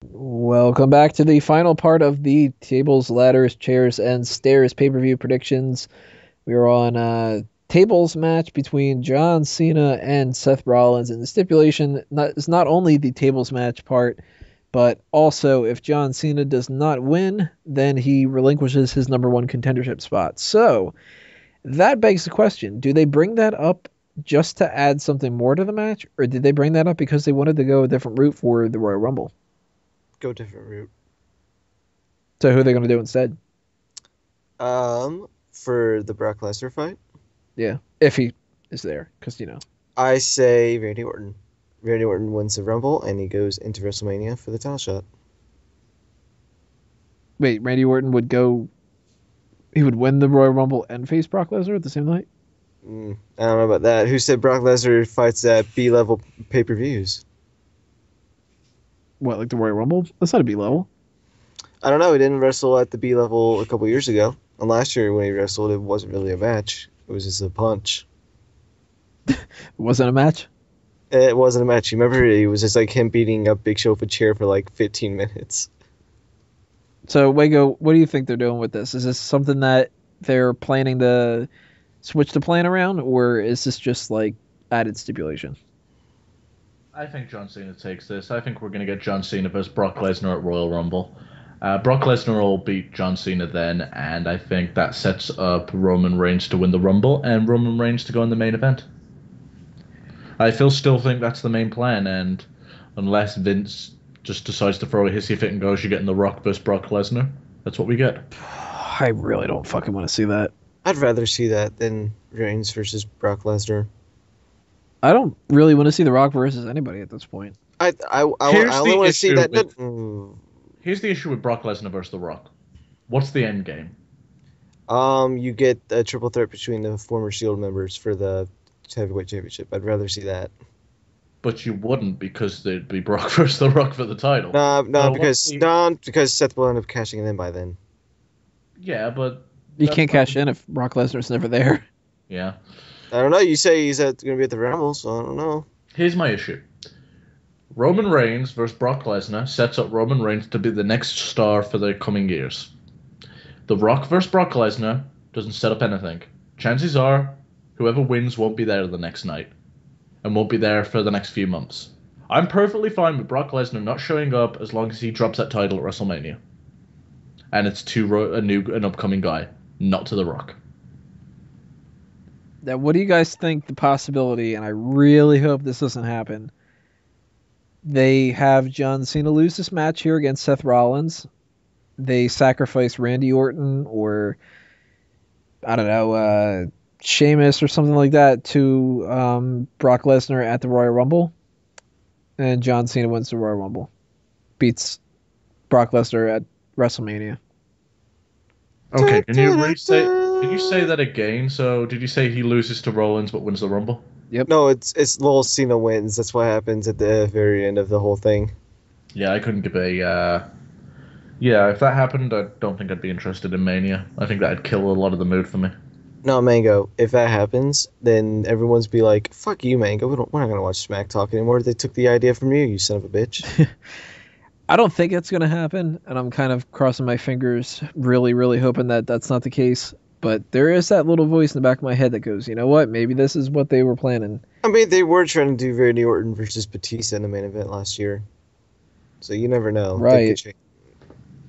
Welcome back to the final part of the tables, ladders, chairs, and stairs pay-per-view predictions. We are on a tables match between John Cena and Seth Rollins, and the stipulation is not only the tables match part, but also if John Cena does not win, then he relinquishes his number one contendership spot. So that begs the question: do they bring that up just to add something more to the match, or did they bring that up because they wanted to go a different route for the Royal Rumble? Go different route. So who are they going to do instead? For the Brock Lesnar fight, Yeah, if he is there, because I say Randy Orton. Randy Orton wins the Rumble and he goes into WrestleMania for the title shot. wait, Randy Orton would go. He would win the Royal Rumble and face Brock Lesnar at the same night. I don't know about that. Who said Brock Lesnar fights at B-level pay-per-views? What, like the Royal Rumble? That's not a B level. I don't know. He didn't wrestle at the B-level a couple years ago. And last year when he wrestled, it wasn't really a match. It was just a punch. It wasn't a match. It wasn't a match. You remember it was just like him beating up Big Show with a chair for like 15 minutes. So Wago, what do you think they're doing with this? Is this something that they're planning to switch the plan around, or is this just like added stipulation? I think John Cena takes this. I think we're going to get John Cena versus Brock Lesnar at Royal Rumble. Brock Lesnar will beat John Cena then, and I think that sets up Roman Reigns to win the Rumble and Roman Reigns to go in the main event. Still think that's the main plan, and unless Vince just decides to throw a hissy fit and goes, you're getting The Rock versus Brock Lesnar, that's what we get. I really don't fucking want to see that. I'd rather see that than Reigns versus Brock Lesnar. I don't really want to see The Rock versus anybody at this point. I Here's only the want to see issue that. with- Here's the issue with Brock Lesnar versus The Rock. What's the end game? You get a triple threat between the former Shield members for the heavyweight championship. I'd rather see that. But you wouldn't because there'd be Brock versus The Rock for the title. No, So because Seth will end up cashing it in by then. Yeah, but You that's can't not- cash in if Brock Lesnar's never there. Yeah. I don't know. You say he's going to be at the Rumble, so I don't know. Here's my issue. Roman Reigns versus Brock Lesnar sets up Roman Reigns to be the next star for the coming years. The Rock versus Brock Lesnar doesn't set up anything. Chances are, whoever wins won't be there the next night, and won't be there for the next few months. I'm perfectly fine with Brock Lesnar not showing up as long as he drops that title at WrestleMania. And it's to an upcoming guy, not to The Rock. Now, what do you guys think the possibility, and I really hope this doesn't happen, they have John Cena lose this match here against Seth Rollins. They sacrifice Randy Orton or, I don't know, Sheamus or something like that to Brock Lesnar at the Royal Rumble. And John Cena wins the Royal Rumble. Beats Brock Lesnar at WrestleMania. Okay, can you say that again? So, did you say he loses to Rollins but wins the Rumble? No, it's little Cena wins. That's what happens at the very end of the whole thing. Yeah, I couldn't give a. Yeah, if that happened, I don't think I'd be interested in Mania. I think that'd kill a lot of the mood for me. No, Mango. If that happens, then everyone's be like, "Fuck you, Mango. We're not gonna watch Smack Talk anymore. They took the idea from you, you son of a bitch." I don't think it's going to happen, and I'm kind of crossing my fingers, really, really hoping that that's not the case. But there is that little voice in the back of my head that goes, you know what? Maybe this is what they were planning. I mean, they were trying to do Randy Orton versus Batista in the main event last year, so you never know. Right.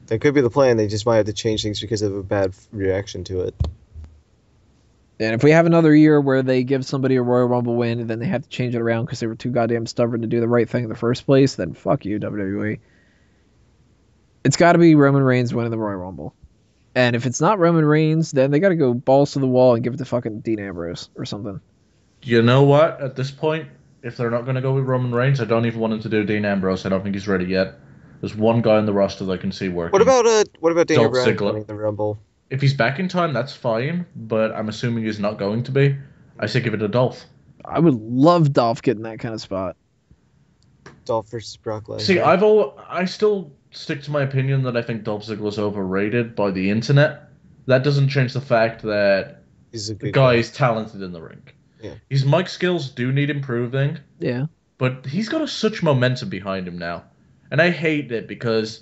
That could be the plan. They just might have to change things because of a bad reaction to it. And if we have another year where they give somebody a Royal Rumble win and then they have to change it around because they were too goddamn stubborn to do the right thing in the first place, then fuck you, WWE. It's got to be Roman Reigns winning the Royal Rumble. And if it's not Roman Reigns, then they got to go balls to the wall and give it to fucking Dean Ambrose or something. You know what? At this point, if they're not going to go with Roman Reigns, I don't even want them to do Dean Ambrose. I don't think he's ready yet. There's one guy on the roster that I can see working. What about Daniel Dolph Bryan Ziggler. winning the Rumble? If he's back in time, that's fine, but I'm assuming he's not going to be. I say give it to Dolph. I would love Dolph getting that kind of spot. Dolph versus Brock Lesnar. See, I still stick to my opinion that I think Dolph Ziggler's overrated by the internet. That doesn't change the fact that He's a the good guy is talented in the ring. Yeah. His mic skills do need improving, Yeah. but he's got such momentum behind him now. And I hate it because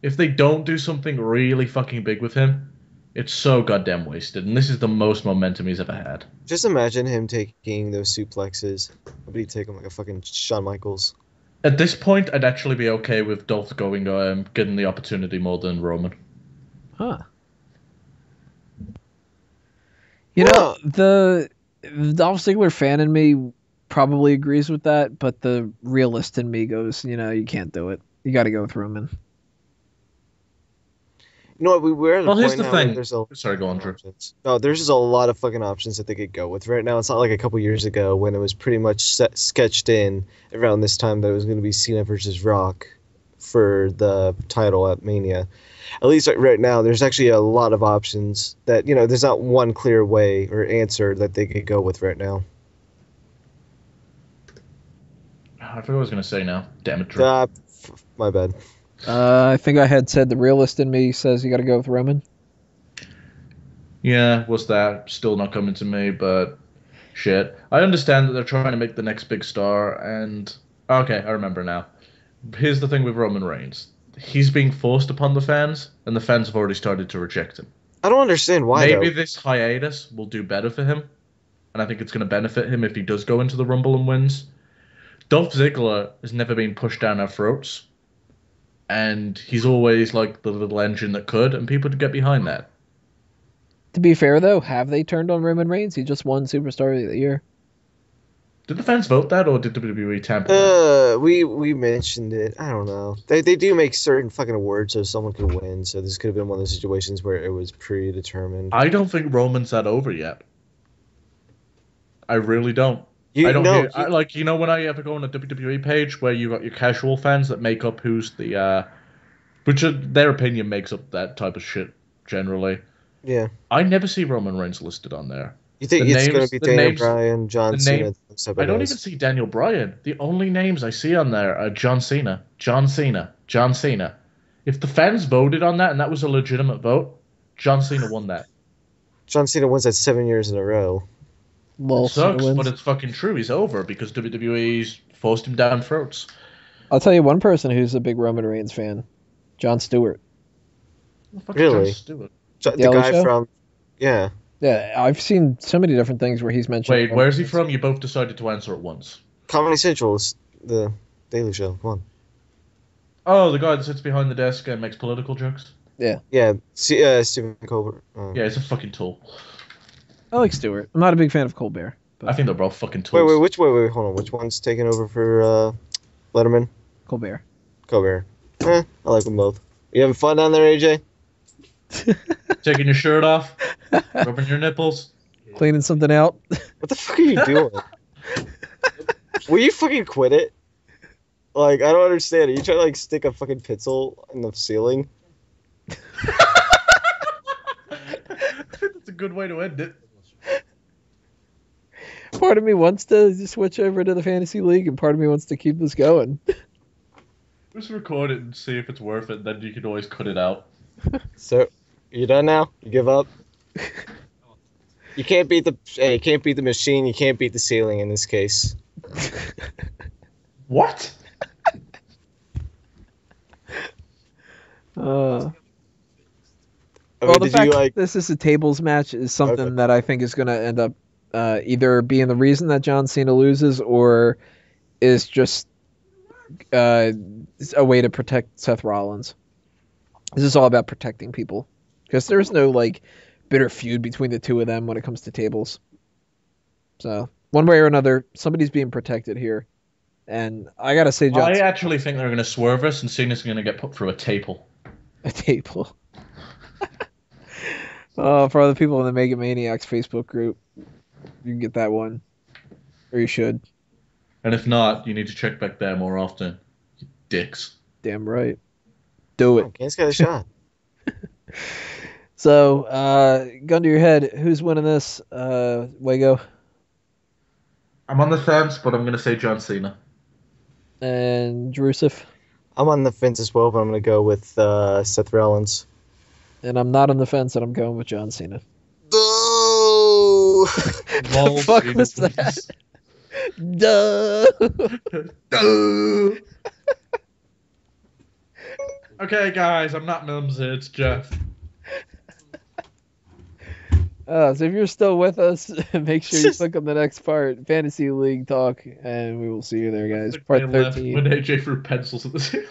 if they don't do something really fucking big with him, it's so goddamn wasted. And this is the most momentum he's ever had. Just imagine him taking those suplexes. I bet he'd take them like a fucking Shawn Michaels. At this point, I'd actually be okay with Dolph going, getting the opportunity more than Roman. Huh. You know, the Dolph Ziggler fan in me probably agrees with that, but the realist in me goes, you can't do it. You got to go with Roman. You know what? We're at a Here's point the now thing. where there's Sorry, go on, Drew. No, there's just a lot of fucking options that they could go with. Right now, it's not like a couple years ago when it was pretty much sketched in around this time that it was going to be Cena versus Rock for the title at Mania. At least right now, there's actually a lot of options that, there's not one clear way or answer that they could go with right now. I forgot what I was going to say now. Damn it, Drew. My bad. I think I had said the realist in me says you got to go with Roman. Yeah, what's that? Still not coming to me, but shit. I understand that they're trying to make the next big star, and okay, I remember now. Here's the thing with Roman Reigns. He's being forced upon the fans, and the fans have already started to reject him. I don't understand why, Maybe though. this hiatus will do better for him, and I think it's going to benefit him if he does go into the Rumble and wins. Dolph Ziggler has never been pushed down our throats, and he's always like the little engine that could, and people would get behind that. To be fair, though, have they turned on Roman Reigns? He just won Superstar of the Year. Did the fans vote that, or did WWE tamper that? We mentioned it. I don't know. They do make certain fucking awards so someone could win. So this could have been one of those situations where it was predetermined. I don't think Roman's that over yet. I really don't. When I ever go on a WWE page where you got your casual fans that make up who's the, their opinion makes up that type of shit generally. Yeah. I never see Roman Reigns listed on there. You think it's going to be Daniel Bryan, John Cena? I don't even see Daniel Bryan. The only names I see on there are John Cena, John Cena, John Cena. If the fans voted on that and that was a legitimate vote, John Cena won that. John Cena wins that 7 years in a row. Well, it sucks, but it's fucking true. He's over because WWE's forced him down throats. I'll tell you one person who's a big Roman Reigns fan, Jon Stewart. Really? Jon Stewart? The guy show? from... Yeah. Yeah, I've seen so many different things where he's mentioned. Wait, where's he from? You both decided to answer at once. Comedy Central is the Daily Show. Come on. Oh, the guy that sits behind the desk and makes political jokes? Yeah. Yeah, Stephen Colbert. Yeah, he's a fucking tool. I like Stewart. I'm not a big fan of Colbert. But... I think they're both fucking tools. Wait, hold on. Which one's taking over for Letterman? Colbert. I like them both. You having fun down there, AJ? Taking your shirt off? Rubbing your nipples? Cleaning something out? What the fuck are you doing? Will you fucking quit it? Like, I don't understand. Are you trying to, stick a fucking pencil in the ceiling? That's a good way to end it. Part of me wants to switch over to the Fantasy League, and part of me wants to keep this going. Just record it and see if it's worth it, then you can always cut it out. So, you done now? You give up? You can't beat the machine, you can't beat the ceiling in this case. What? The fact this is a tables match is something that I think is going to end up either being the reason that John Cena loses, or is just a way to protect Seth Rollins. This is all about protecting people, because there's no bitter feud between the two of them when it comes to tables. So one way or another, somebody's being protected here, and I gotta say, I actually think they're going to swerve us, and Cena's going to get put through a table. A table. For other people in the Mega Maniacs Facebook group, you can get that one, or you should. And if not, you need to check back there more often. You dicks. Damn right. Do it. Kane's got a shot. So, gun to your head, who's winning this, Wago? I'm on the fence, but I'm going to say John Cena. And Drusif? I'm on the fence as well, but I'm going to go with Seth Rollins. And I'm not on the fence, and I'm going with John Cena. Oh! The fuck was that? Duh! Duh! Okay, guys, I'm not Mimsy, it's Jeff. So if you're still with us, make sure you click on the next part, Fantasy League Talk, and we will see you there, guys. They Part left 13. when AJ threw pencils at the ceiling.